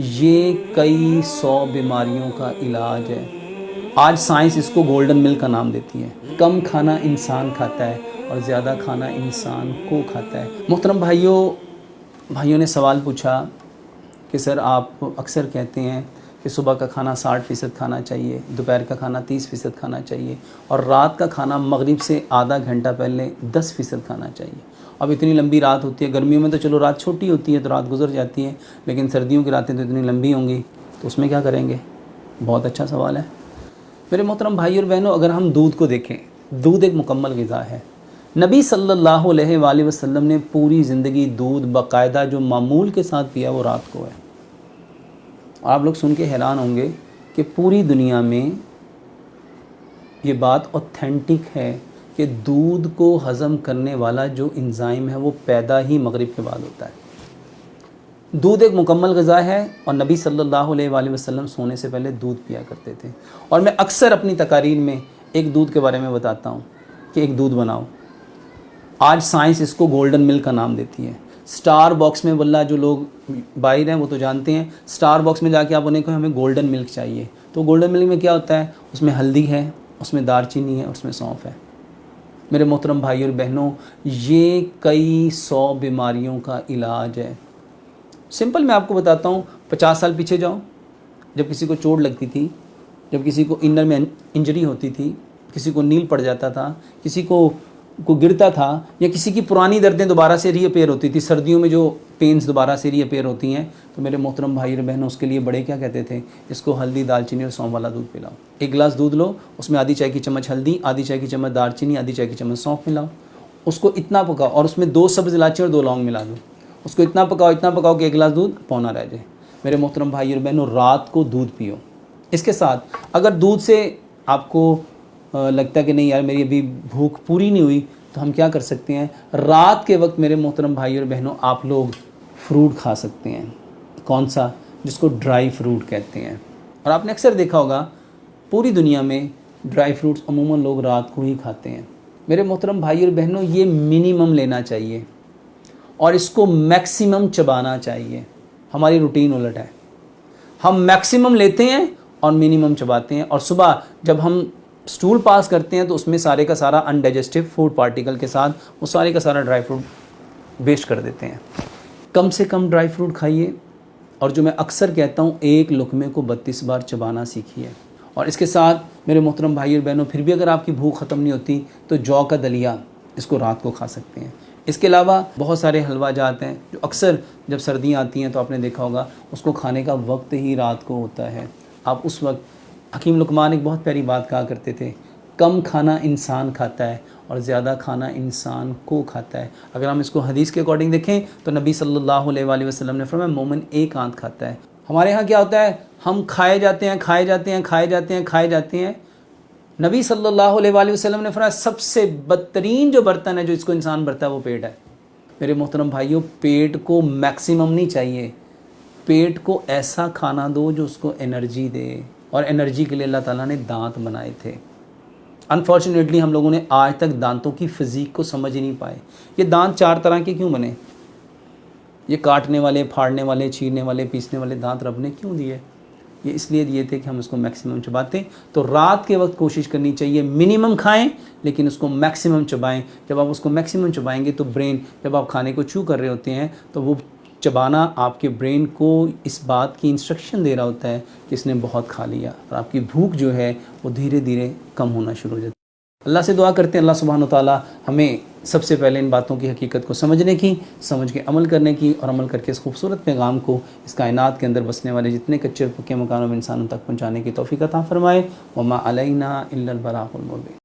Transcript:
یہ کئی 100 بیماریوں کا علاج ہے۔ آج سائنس اس کو گولڈن ملک کا نام دیتی ہے۔ کم کھانا انسان کھاتا ہے اور زیادہ کھانا انسان کو کھاتا ہے۔ محترم بھائیوں نے سوال پوچھا کہ سر آپ اکثر کہتے ہیں کہ صبح کا کھانا 60% کھانا چاہیے، دوپہر کا کھانا 30% کھانا چاہیے اور رات کا کھانا مغرب سے آدھا گھنٹہ پہلے 10% کھانا چاہیے۔ اب اتنی لمبی رات ہوتی ہے، گرمیوں میں تو چلو رات چھوٹی ہوتی ہے تو رات گزر جاتی ہے، لیکن سردیوں کی راتیں تو اتنی لمبی ہوں گی، تو اس میں کیا کریں گے؟ بہت اچھا سوال ہے میرے محترم بھائی اور بہنوں۔ اگر ہم دودھ کو دیکھیں، دودھ ایک مکمل غذا ہے۔ نبی صلی اللہ علیہ وآلہ وسلم نے پوری زندگی دودھ باقاعدہ جو معمول کے ساتھ پیا وہ رات کو ہے۔ آپ لوگ سن کے حیران ہوں گے کہ پوری دنیا میں یہ بات اوتھینٹک ہے کہ دودھ کو ہضم کرنے والا جو انزائم ہے وہ پیدا ہی مغرب کے بعد ہوتا ہے۔ دودھ ایک مکمل غذا ہے اور نبی صلی اللہ علیہ وآلہ وسلم سونے سے پہلے دودھ پیا کرتے تھے۔ اور میں اکثر اپنی تقاریر میں ایک دودھ کے بارے میں بتاتا ہوں کہ ایک دودھ بناؤ۔ آج سائنس اس کو گولڈن ملک کا نام دیتی ہے۔ سٹار باکس میں واللہ جو لوگ باہر ہیں وہ تو جانتے ہیں، سٹار باکس میں جا کے آپ انہیں کہیں ہمیں گولڈن ملک چاہیے، تو گولڈن ملک میں کیا ہوتا ہے؟ اس میں ہلدی ہے، اس میں دار چینی ہے، اس میں سونف ہے۔ میرے محترم بھائی اور بہنوں، یہ کئی 100 بیماریوں کا علاج ہے۔ سمپل میں آپ کو بتاتا ہوں، 50 سال پیچھے جاؤ، جب کسی کو چوٹ لگتی تھی، جب کسی کو انر میں انجری ہوتی تھی، کسی کو نیل پڑ جاتا تھا، کسی کو گرتا تھا، یا کسی کی پرانی دردیں دوبارہ سے ری اپیئر ہوتی تھی، سردیوں میں جو پینز دوبارہ سے ری اپیئر ہوتی ہیں، تو میرے محترم بھائی اور بہنوں اس کے لیے بڑے کیا کہتے تھے؟ اس کو ہلدی، دال چینی اور سونف والا دودھ پلاؤ۔ ایک گلاس دودھ لو، اس میں آدھی چائے کی چمچ ہلدی، آدھی چائے کی چمچ دار چینی، آدھی چائے کی چمچ سونف ملاؤ، اس کو اتنا پکاؤ اور اس میں 2 سبز الائچی اور 2 لونگ ملا دو، اس کو اتنا پکاؤ کہ ایک گلاس دودھ پونا رہ جائے۔ میرے محترم بھائی اور بہنوں، رات کو دودھ پیو۔ اس کے ساتھ اگر دودھ سے آپ کو لگتا ہے کہ نہیں یار میری ابھی بھوک پوری نہیں ہوئی، تو ہم کیا کر سکتے ہیں؟ رات کے وقت میرے محترم بھائی اور بہنوں آپ لوگ فروٹ کھا سکتے ہیں۔ کون سا؟ جس کو ڈرائی فروٹ کہتے ہیں۔ اور آپ نے اکثر دیکھا ہوگا پوری دنیا میں ڈرائی فروٹس عموماً لوگ رات کو ہی کھاتے ہیں۔ میرے محترم بھائی اور بہنوں، یہ منیمم لینا چاہیے اور اس کو میکسیمم چبانا چاہیے۔ ہماری روٹین الٹ ہے، ہم میکسیمم لیتے ہیں اور منیمم چباتے ہیں، اور صبح جب ہم سٹول پاس کرتے ہیں تو اس میں سارے کا سارا انڈائجسٹو فوڈ پارٹیکل کے ساتھ وہ سارے کا سارا ڈرائی فروٹ ویسٹ کر دیتے ہیں۔ کم سے کم ڈرائی فروٹ کھائیے، اور جو میں اکثر کہتا ہوں ایک لقمے کو 32 بار چبانا سیکھیے۔ اور اس کے ساتھ میرے محترم بھائی اور بہنوں، پھر بھی اگر آپ کی بھوک ختم نہیں ہوتی تو جو کا دلیا، اس کو رات کو کھا سکتے ہیں۔ اس کے علاوہ بہت سارے حلوہ جات ہیں جو اکثر جب سردیاں آتی ہیں تو آپ نے دیکھا ہوگا اس کو کھانے کا وقت ہی رات کو ہوتا ہے۔ آپ اس وقت، حکیم لقمان ایک بہت پیاری بات کہا کرتے تھے، کم کھانا انسان کھاتا ہے اور زیادہ کھانا انسان کو کھاتا ہے۔ اگر ہم اس کو حدیث کے اکارڈنگ دیکھیں تو نبی صلی اللہ علیہ وآلہ وسلم نے فرمایا مومن ایک آنت کھاتا ہے۔ ہمارے ہاں کیا ہوتا ہے؟ ہم کھائے جاتے ہیں۔ نبی صلی اللہ علیہ وآلہ وسلم نے فرمایا سب سے بدترین جو برتن ہے جو اس کو انسان بھرتا ہے وہ پیٹ ہے۔ میرے محترم بھائیوں، پیٹ کو میکسیمم نہیں چاہیے، پیٹ کو ایسا کھانا دو جو اس کو انرجی دے، اور انرجی کے لیے اللہ تعالیٰ نے دانت بنائے تھے۔ انفارچونیٹلی ہم لوگوں نے آج تک دانتوں کی فزیک کو سمجھ ہی نہیں پائے۔ یہ دانت 4 طرح کے کیوں بنے؟ یہ کاٹنے والے، پھاڑنے والے، چیرنے والے، پیسنے والے دانت رب نے کیوں دیے؟ یہ اس لیے دیے تھے کہ ہم اس کو میکسیمم چباتے۔ تو رات کے وقت کوشش کرنی چاہیے منیمم کھائیں لیکن اس کو میکسیمم چبائیں۔ جب آپ اس کو میکسیمم چبائیں گے تو برین، جب آپ کھانے کو چو کر رہے ہوتے ہیں تو وہ چبانا آپ کے برین کو اس بات کی انسٹرکشن دے رہا ہوتا ہے کہ اس نے بہت کھا لیا، اور آپ کی بھوک جو ہے وہ دھیرے دھیرے کم ہونا شروع ہو جاتی ہے۔ اللہ سے دعا کرتے ہیں اللہ سبحانہ وتعالیٰ ہمیں سب سے پہلے ان باتوں کی حقیقت کو سمجھنے کی، سمجھ کے عمل کرنے کی، اور عمل کر کے اس خوبصورت پیغام کو اس کائنات کے اندر بسنے والے جتنے کچے اور پکے مکانوں میں انسانوں تک پہنچانے کی توفیق عطا فرمائے۔ وما علینا الا البلاغ المبین۔